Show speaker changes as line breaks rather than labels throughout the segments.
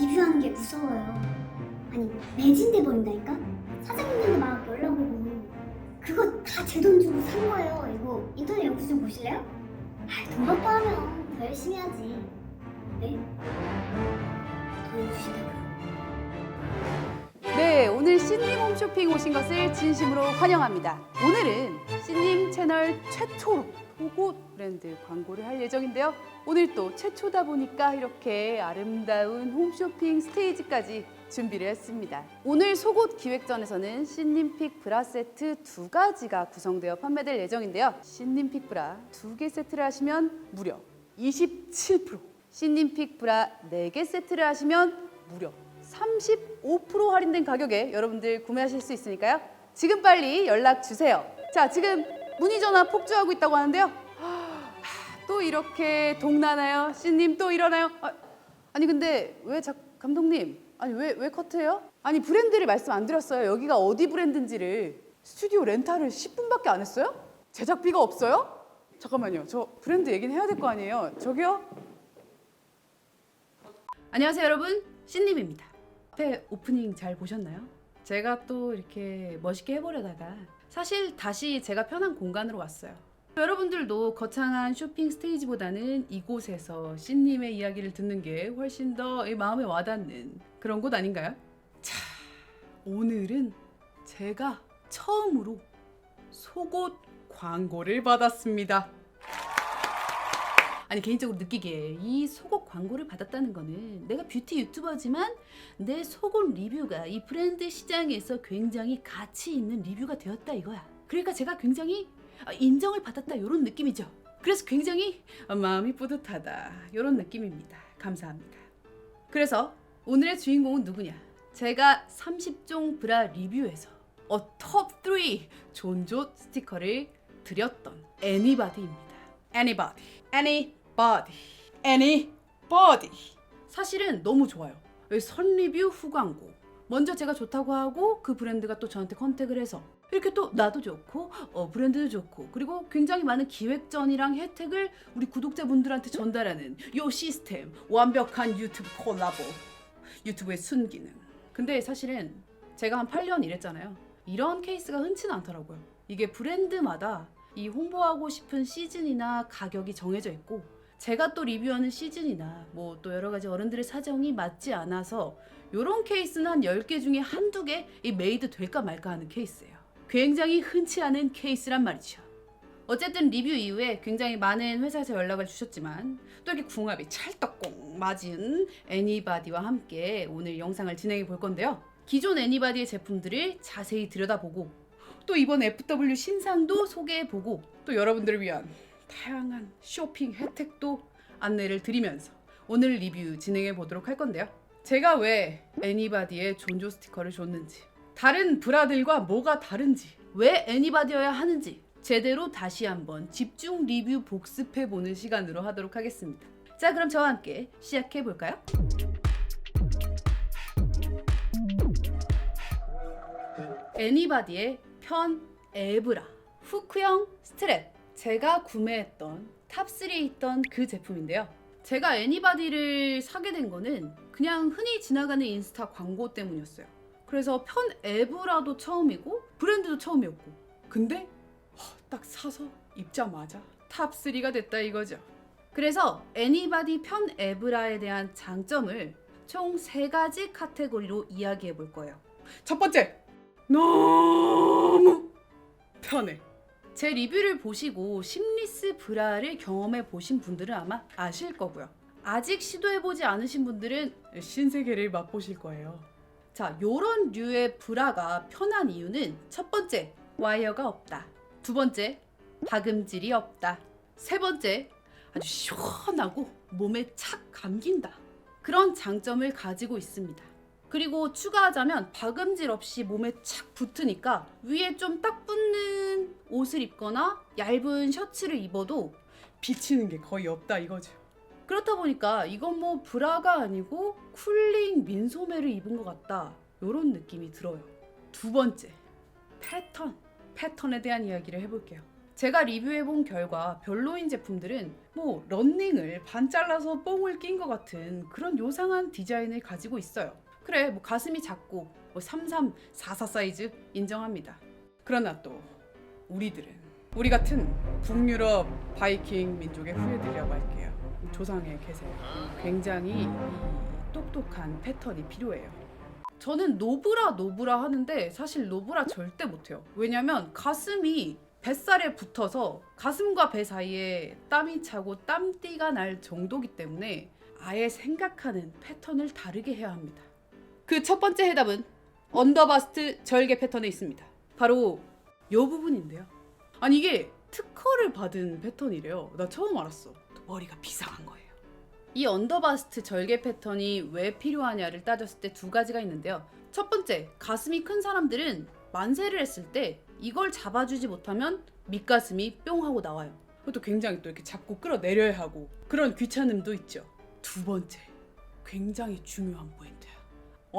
리뷰하는 게 무서워요. 아니, 매진돼 버린다니까? 사장님한테 막 연락 오고. 그거 다 제 돈 주고 산 거예요. 이거 인터넷 영수 좀 보실래요? 돈 받고 하면 더 열심히 하지. 네? 돈 주시다고요?
네, 오늘 신님 홈쇼핑 오신 것을 진심으로 환영합니다. 오늘은 신님 채널 최초로 속옷 브랜드 광고를 할 예정인데요. 오늘 또 최초다 보니까 이렇게 아름다운 홈쇼핑 스테이지까지 준비를 했습니다. 오늘 속옷 기획전에서는 신님픽 브라 세트 2가지가 구성되어 판매될 예정인데요. 신님픽 브라 2개 세트를 하시면 무려 27%, 신님픽 브라 4개 세트를 하시면 무려 35% 할인된 가격에 여러분들 구매하실 수 있으니까요. 지금 빨리 연락 주세요. 자, 지금 문의 전화 폭주하고 있다고 하는데요. 또 이렇게 동나나요? 신님 또 일어나요? 아니 근데 왜 감독님, 아니 왜 커트해요? 아니 브랜드를 말씀 안 드렸어요. 여기가 어디 브랜드인지를. 스튜디오 렌탈을 10분밖에 안 했어요? 제작비가 없어요? 잠깐만요. 저 브랜드 얘기는 해야 될 거 아니에요. 저기요. 안녕하세요 여러분, 신님입니다. 앞에 오프닝 잘 보셨나요? 제가 또 이렇게 멋있게 해보려다가 사실 다시 제가 편한 공간으로 왔어요. 여러분들도 거창한 쇼핑 스테이지보다는 이곳에서 신님의 이야기를 듣는 게 훨씬 더 마음에 와닿는 그런 곳 아닌가요? 자, 오늘은 제가 처음으로 속옷 광고를 받았습니다. 아니 개인적으로 느끼기에 이 속옷 광고를 받았다는 거는 내가 뷰티 유튜버지만 내 속옷 리뷰가 이 브랜드 시장에서 굉장히 가치 있는 리뷰가 되었다 이거야. 그러니까 제가 굉장히 인정을 받았다 이런 느낌이죠. 그래서 굉장히 마음이 뿌듯하다 이런 느낌입니다. 감사합니다. 그래서 오늘의 주인공은 누구냐? 제가 30종 브라 리뷰에서 톱3 존조 스티커를 드렸던 애니바디입니다. 애니바디. 사실은 너무 좋아요. 선 리뷰 후 광고. 먼저 제가 좋다고 하고 그 브랜드가 또 저한테 컨택을 해서 이렇게 또 나도 좋고 브랜드도 좋고 그리고 굉장히 많은 기획전이랑 혜택을 우리 구독자분들한테 전달하는 요 시스템. 완벽한 유튜브 콜라보. 유튜브의 순기능. 근데 사실은 제가 한 8년 일했잖아요. 이런 케이스가 흔치는 않더라고요. 이게 브랜드마다 이 홍보하고 싶은 시즌이나 가격이 정해져 있고 제가 또 리뷰하는 시즌이나 뭐 또 여러 가지 어른들의 사정이 맞지 않아서 이런 케이스는 한 10개 중에 한두 개 이 메이드 될까 말까 하는 케이스예요. 굉장히 흔치 않은 케이스란 말이죠. 어쨌든 리뷰 이후에 굉장히 많은 회사에서 연락을 주셨지만 또 이렇게 궁합이 찰떡꼭 맞은 애니바디와 함께 오늘 영상을 진행해 볼 건데요. 기존 애니바디의 제품들을 자세히 들여다보고 또 이번 FW 신상도 소개해보고 또 여러분들을 위한 다양한 쇼핑 혜택도 안내를 드리면서 오늘 리뷰 진행해 보도록 할 건데요. 제가 왜 애니바디의 존조 스티커를 줬는지, 다른 브라들과 뭐가 다른지, 왜 애니바디여야 하는지 제대로 다시 한번 집중 리뷰 복습해보는 시간으로 하도록 하겠습니다. 자, 그럼 저와 함께 시작해볼까요? 애니바디의 편 에브라 후크형 스트랩, 제가 구매했던 탑3에 있던 그 제품인데요. 제가 애니바디를 사게 된 거는 그냥 흔히 지나가는 인스타 광고 때문이었어요. 그래서 편 에브라도 처음이고 브랜드도 처음이었고, 근데 딱 사서 입자마자 탑3가 됐다 이거죠. 그래서 애니바디 편 에브라에 대한 장점을 총 3가지 카테고리로 이야기해 볼 거예요. 첫 번째, 너무 편해. 제 리뷰를 보시고 심리스 브라를 경험해 보신 분들은 아마 아실 거고요. 아직 시도해보지 않으신 분들은 신세계를 맛보실 거예요. 자, 요런 류의 브라가 편한 이유는 첫 번째, 와이어가 없다. 두 번째, 박음질이 없다. 세 번째, 아주 시원하고 몸에 착 감긴다. 그런 장점을 가지고 있습니다. 그리고 추가하자면 박음질 없이 몸에 착 붙으니까 위에 좀 딱 붙는 옷을 입거나 얇은 셔츠를 입어도 비치는 게 거의 없다 이거죠. 그렇다 보니까 이건 뭐 브라가 아니고 쿨링 민소매를 입은 것 같다 이런 느낌이 들어요. 두 번째, 패턴에 대한 이야기를 해볼게요. 제가 리뷰해본 결과 별로인 제품들은 뭐 런닝을 반 잘라서 뽕을 낀 것 같은 그런 요상한 디자인을 가지고 있어요. 그래, 뭐 가슴이 작고 뭐 33, 44 사이즈 인정합니다. 그러나 또 우리 같은 북유럽 바이킹 민족의 후예들이라고 할게요. 조상의 계세요. 굉장히 이 똑똑한 패턴이 필요해요. 저는 노브라 하는데 사실 노브라 절대 못해요. 왜냐면 가슴이 뱃살에 붙어서 가슴과 배 사이에 땀이 차고 땀띠가 날 정도기 때문에 아예 생각하는 패턴을 다르게 해야 합니다. 그 첫 번째 해답은 언더바스트 절개 패턴에 있습니다. 바로 이 부분인데요. 아니 이게 특허를 받은 패턴이래요. 나 처음 알았어. 머리가 비상한 거예요. 이 언더바스트 절개 패턴이 왜 필요하냐를 따졌을 때 두 가지가 있는데요. 첫 번째, 가슴이 큰 사람들은 만세를 했을 때 이걸 잡아주지 못하면 밑가슴이 뿅 하고 나와요. 그것도 굉장히 또 이렇게 잡고 끌어내려야 하고 그런 귀찮음도 있죠. 두 번째, 굉장히 중요한 포인트야.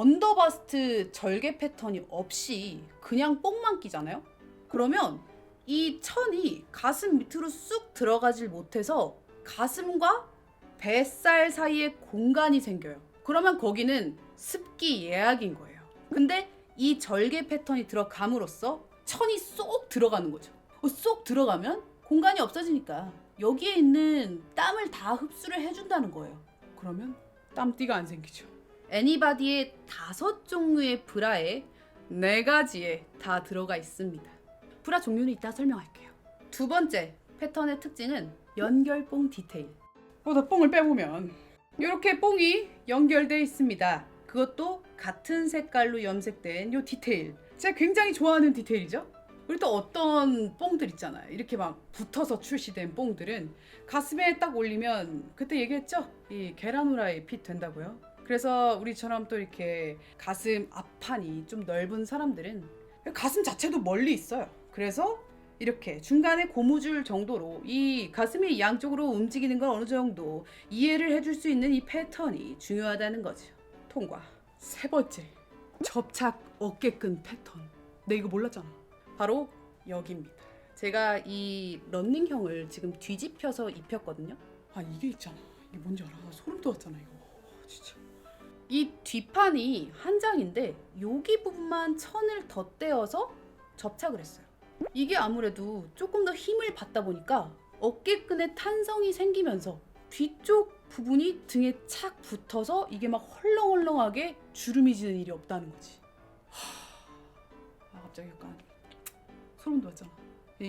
언더바스트 절개 패턴이 없이 그냥 뽕만 끼잖아요. 그러면 이 천이 가슴 밑으로 쑥 들어가질 못해서 가슴과 뱃살 사이에 공간이 생겨요. 그러면 거기는 습기 예약인 거예요. 근데 이 절개 패턴이 들어감으로써 천이 쏙 들어가는 거죠. 쏙 들어가면 공간이 없어지니까 여기에 있는 땀을 다 흡수를 해준다는 거예요. 그러면 땀띠가 안 생기죠. 애니바디의 5종류의 브라에 4가지에 다 들어가 있습니다. 브라 종류는 이따 설명할게요. 두 번째 패턴의 특징은 연결뽕 디테일. 나 뽕을 빼보면 이렇게 뽕이 연결되어 있습니다. 그것도 같은 색깔로 염색된 이 디테일. 제가 굉장히 좋아하는 디테일이죠. 그리고 또 어떤 뽕들 있잖아요. 이렇게 막 붙어서 출시된 뽕들은 가슴에 딱 올리면 그때 얘기했죠? 이 계란 후라이 핏 된다고요. 그래서 우리처럼 또 이렇게 가슴 앞판이 좀 넓은 사람들은 가슴 자체도 멀리 있어요. 그래서 이렇게 중간에 고무줄 정도로 이 가슴이 양쪽으로 움직이는 걸 어느 정도 이해를 해줄 수 있는 이 패턴이 중요하다는 거죠. 통과. 세 번째, 접착 어깨끈 패턴. 내 이거 몰랐잖아. 바로 여기입니다. 제가 이 런닝형을 지금 뒤집혀서 입혔거든요. 이게 있잖아. 이게 뭔지 알아? 소름 돋았잖아 이거. 진짜. 이 뒷판이 한 장인데 여기 부분만 천을 덧대어서 접착을 했어요. 이게 아무래도 조금 더 힘을 받다 보니까 어깨끈에 탄성이 생기면서 뒤쪽 부분이 등에 착 붙어서 이게 막 헐렁헐렁하게 주름이 지는 일이 없다는 거지. 갑자기 약간 소름 돋았잖아.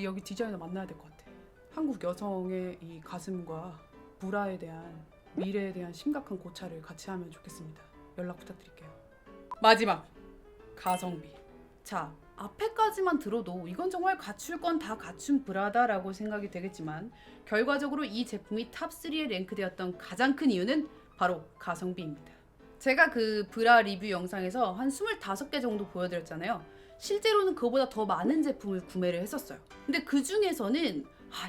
여기 디자이너 만나야 될 것 같아. 한국 여성의 이 가슴과 브라에 대한 미래에 대한 심각한 고찰을 같이 하면 좋겠습니다. 연락 부탁드릴게요. 마지막, 가성비. 자, 앞에까지만 들어도 이건 정말 갖출 건 다 갖춘 브라다라고 생각이 되겠지만 결과적으로 이 제품이 탑3에 랭크되었던 가장 큰 이유는 바로 가성비입니다. 제가 그 브라 리뷰 영상에서 한 25개 정도 보여드렸잖아요. 실제로는 그거보다 더 많은 제품을 구매를 했었어요. 근데 그 중에서는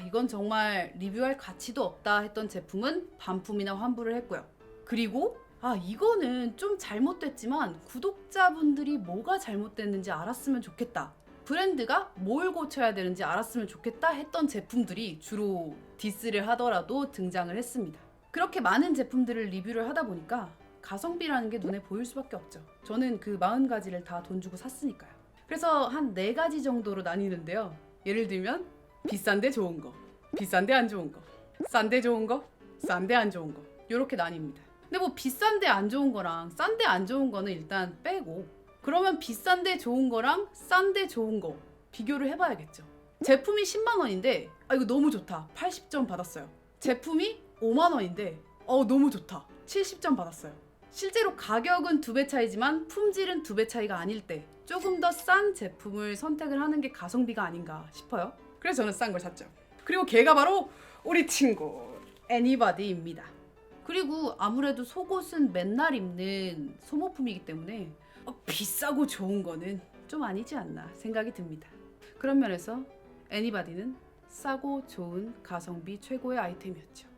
이건 정말 리뷰할 가치도 없다 했던 제품은 반품이나 환불을 했고요. 그리고 이거는 좀 잘못됐지만 구독자분들이 뭐가 잘못됐는지 알았으면 좋겠다. 브랜드가 뭘 고쳐야 되는지 알았으면 좋겠다 했던 제품들이 주로 디스를 하더라도 등장을 했습니다. 그렇게 많은 제품들을 리뷰를 하다 보니까 가성비라는 게 눈에 보일 수밖에 없죠. 저는 그 40가지를 다 돈 주고 샀으니까요. 그래서 한 4가지 정도로 나뉘는데요. 예를 들면 비싼데 좋은 거, 비싼데 안 좋은 거, 싼데 좋은 거, 싼데 안 좋은 거, 이렇게 나뉩니다. 근데 뭐 비싼데 안 좋은 거랑 싼데 안 좋은 거는 일단 빼고 그러면 비싼데 좋은 거랑 싼데 좋은 거 비교를 해봐야겠죠. 제품이 10만 원인데 이거 너무 좋다. 80점 받았어요. 제품이 5만 원인데 너무 좋다. 70점 받았어요. 실제로 가격은 2배 차이지만 품질은 2배 차이가 아닐 때 조금 더 싼 제품을 선택을 하는 게 가성비가 아닌가 싶어요. 그래서 저는 싼 걸 샀죠. 그리고 걔가 바로 우리 친구 애니바디입니다. 그리고 아무래도 속옷은 맨날 입는 소모품이기 때문에 비싸고 좋은 거는 좀 아니지 않나 생각이 듭니다. 그런 면에서 애니바디는 싸고 좋은 가성비 최고의 아이템이었죠.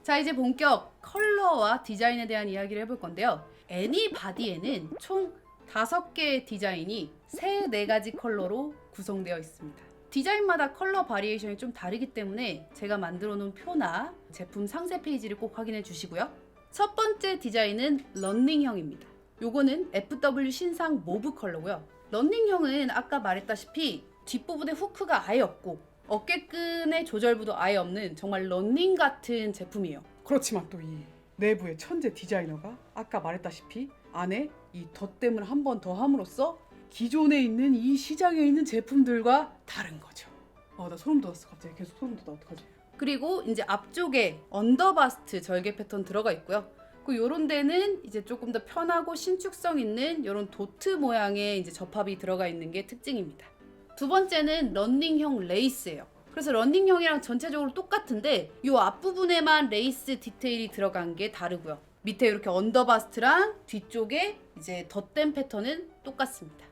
자, 이제 본격 컬러와 디자인에 대한 이야기를 해볼 건데요. 애니바디에는 총 5개의 디자인이 4가지 컬러로 구성되어 있습니다. 디자인마다 컬러 바리에이션이 좀 다르기 때문에 제가 만들어 놓은 표나 제품 상세 페이지를 꼭 확인해 주시고요. 첫 번째 디자인은 런닝형입니다. 요거는 FW 신상 모브 컬러고요. 런닝형은 아까 말했다시피 뒷부분에 후크가 아예 없고 어깨끈의 조절부도 아예 없는 정말 런닝 같은 제품이에요. 그렇지만 또 이 내부의 천재 디자이너가 아까 말했다시피 안에 이 덧댐을 한 번 더 함으로써 기존에 있는 이 시장에 있는 제품들과 다른 거죠. 나 소름 돋았어. 갑자기 계속 소름 돋아. 어떡하지? 그리고 이제 앞쪽에 언더바스트 절개 패턴 들어가 있고요. 그 요런 데는 이제 조금 더 편하고 신축성 있는 요런 도트 모양의 이제 접합이 들어가 있는 게 특징입니다. 두 번째는 런닝형 레이스예요. 그래서 런닝형이랑 전체적으로 똑같은데 요 앞부분에만 레이스 디테일이 들어간 게 다르고요. 밑에 이렇게 언더바스트랑 뒤쪽에 이제 덧댐 패턴은 똑같습니다.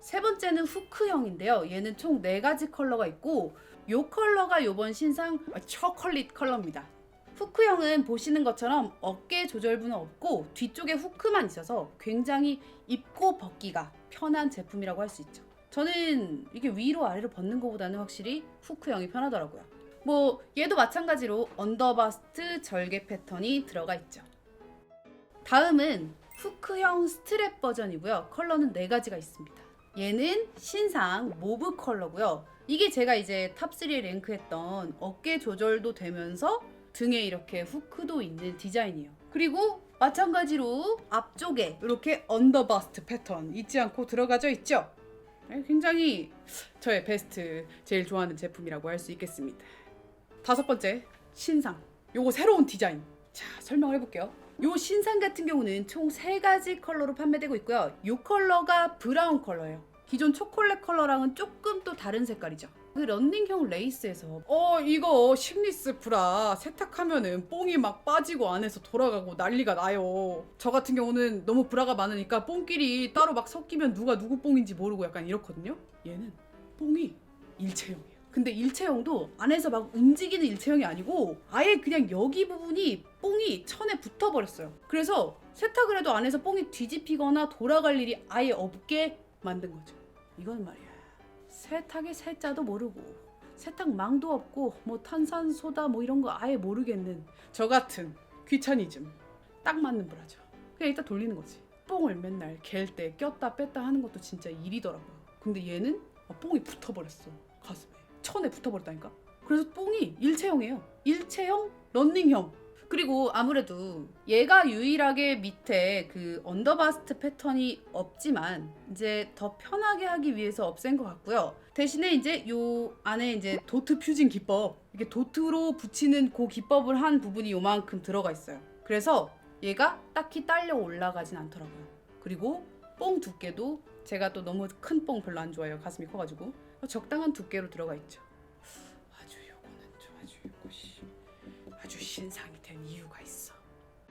세 번째는 후크형인데요. 얘는 총 4가지 컬러가 있고 요 컬러가 요번 신상 초콜릿 컬러입니다. 후크형은 보시는 것처럼 어깨 조절부는 없고 뒤쪽에 후크만 있어서 굉장히 입고 벗기가 편한 제품이라고 할 수 있죠. 저는 이게 위로 아래로 벗는 것보다는 확실히 후크형이 편하더라고요. 뭐 얘도 마찬가지로 언더바스트 절개 패턴이 들어가 있죠. 다음은 후크형 스트랩 버전이고요. 컬러는 4가지가 있습니다. 얘는 신상 모브 컬러고요. 이게 제가 이제 탑3에 랭크했던 어깨 조절도 되면서 등에 이렇게 후크도 있는 디자인이에요. 그리고 마찬가지로 앞쪽에 이렇게 언더바스트 패턴 잊지 않고 들어가져 있죠. 굉장히 저의 베스트, 제일 좋아하는 제품이라고 할 수 있겠습니다. 다섯 번째, 신상. 요거 새로운 디자인. 자, 설명을 해볼게요. 요 신상 같은 경우는 총 3가지 컬러로 판매되고 있고요. 요 컬러가 브라운 컬러예요. 기존 초콜릿 컬러랑은 조금 또 다른 색깔이죠. 그 런닝형 레이스에서 이거 심리스 브라 세탁하면은 뽕이 막 빠지고 안에서 돌아가고 난리가 나요. 저 같은 경우는 너무 브라가 많으니까 뽕끼리 따로 막 섞이면 누가 누구 뽕인지 모르고 약간 이렇거든요. 얘는 뽕이 일체형이에요. 근데 일체형도 안에서 막 움직이는 일체형이 아니고 아예 그냥 여기 부분이 뽕이 천에 붙어버렸어요. 그래서 세탁을 해도 안에서 뽕이 뒤집히거나 돌아갈 일이 아예 없게 만든 거죠. 이건 말이야, 세탁의 세자도 모르고 세탁망도 없고 뭐 탄산소다 뭐 이런 거 아예 모르겠는 저 같은 귀차니즘 딱 맞는 브라죠. 그냥 일단 돌리는 거지. 뽕을 맨날 갤 때 꼈다 뺐다 하는 것도 진짜 일이더라고요. 근데 얘는 뽕이 붙어버렸어. 가슴에 천에 붙어버렸다니까. 그래서 뽕이 일체형이에요. 일체형 런닝형. 그리고 아무래도 얘가 유일하게 밑에 그 언더바스트 패턴이 없지만 이제 더 편하게 하기 위해서 없앤 것 같고요. 대신에 이제 요 안에 이제 도트 퓨징 기법, 이게 도트로 붙이는 그 기법을 한 부분이 요만큼 들어가 있어요. 그래서 얘가 딱히 딸려 올라가진 않더라고요. 그리고 뽕 두께도 제가 또 너무 큰 뽕 별로 안 좋아해요. 가슴이 커가지고 적당한 두께로 들어가 있죠. 요거는 좀 아주 신상이 된 이유가 있어.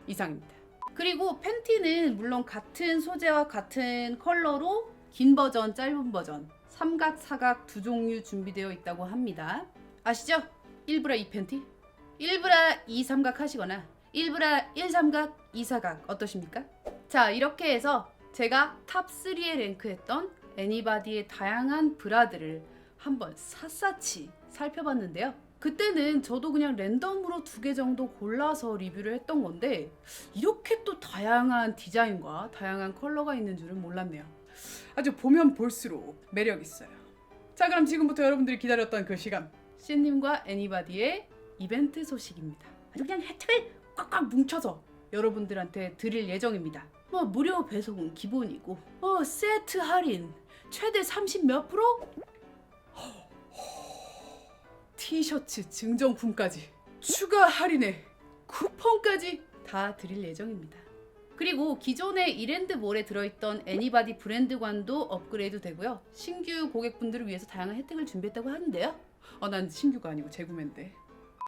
이상입니다. 그리고 팬티는 물론 같은 소재와 같은 컬러로 긴 버전, 짧은 버전, 삼각, 사각 두 종류 준비되어 있다고 합니다. 아시죠? 1브라 2 팬티? 1브라 2 삼각 하시거나 1브라 1 삼각 2 사각 어떠십니까? 자, 이렇게 해서 제가 탑3에 랭크했던 애니바디의 다양한 브라들을 한번 샅샅이 살펴봤는데요. 그때는 저도 그냥 랜덤으로 2개 정도 골라서 리뷰를 했던 건데 이렇게 또 다양한 디자인과 다양한 컬러가 있는 줄은 몰랐네요. 아주 보면 볼수록 매력 있어요. 자, 그럼 지금부터 여러분들이 기다렸던 그 시간, 신님과 애니바디의 이벤트 소식입니다. 아주 그냥 혜택을 꽉꽉 뭉쳐서 여러분들한테 드릴 예정입니다. 뭐 무료 배송은 기본이고 세트 할인 최대 30 몇 프로? 티셔츠 증정품까지 추가 할인에 쿠폰까지 다 드릴 예정입니다. 그리고 기존의 이랜드몰에 들어있던 애니바디 브랜드관도 업그레이드 되고요. 신규 고객분들을 위해서 다양한 혜택을 준비했다고 하는데요. 난 신규가 아니고 재구매인데.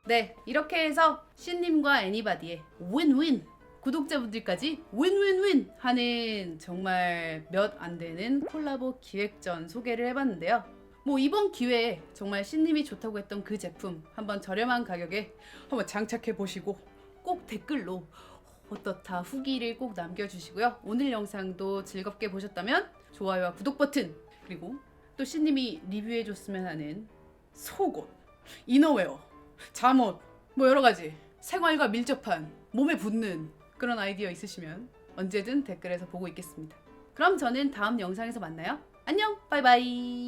네, 이렇게 해서 신님과 애니바디의 윈윈, 구독자분들까지 윈윈윈 하는 정말 몇 안 되는 콜라보 기획전 소개를 해봤는데요. 뭐 이번 기회에 정말 신님이 좋다고 했던 그 제품 한번 저렴한 가격에 한번 장착해 보시고 꼭 댓글로 어떻다 후기를 꼭 남겨주시고요. 오늘 영상도 즐겁게 보셨다면 좋아요와 구독 버튼, 그리고 또 C님이 리뷰해줬으면 하는 속옷, 이너웨어, 잠옷 뭐 여러가지 생활과 밀접한 몸에 붙는 그런 아이디어 있으시면 언제든 댓글에서 보고 있겠습니다. 그럼 저는 다음 영상에서 만나요. 안녕, 바이바이.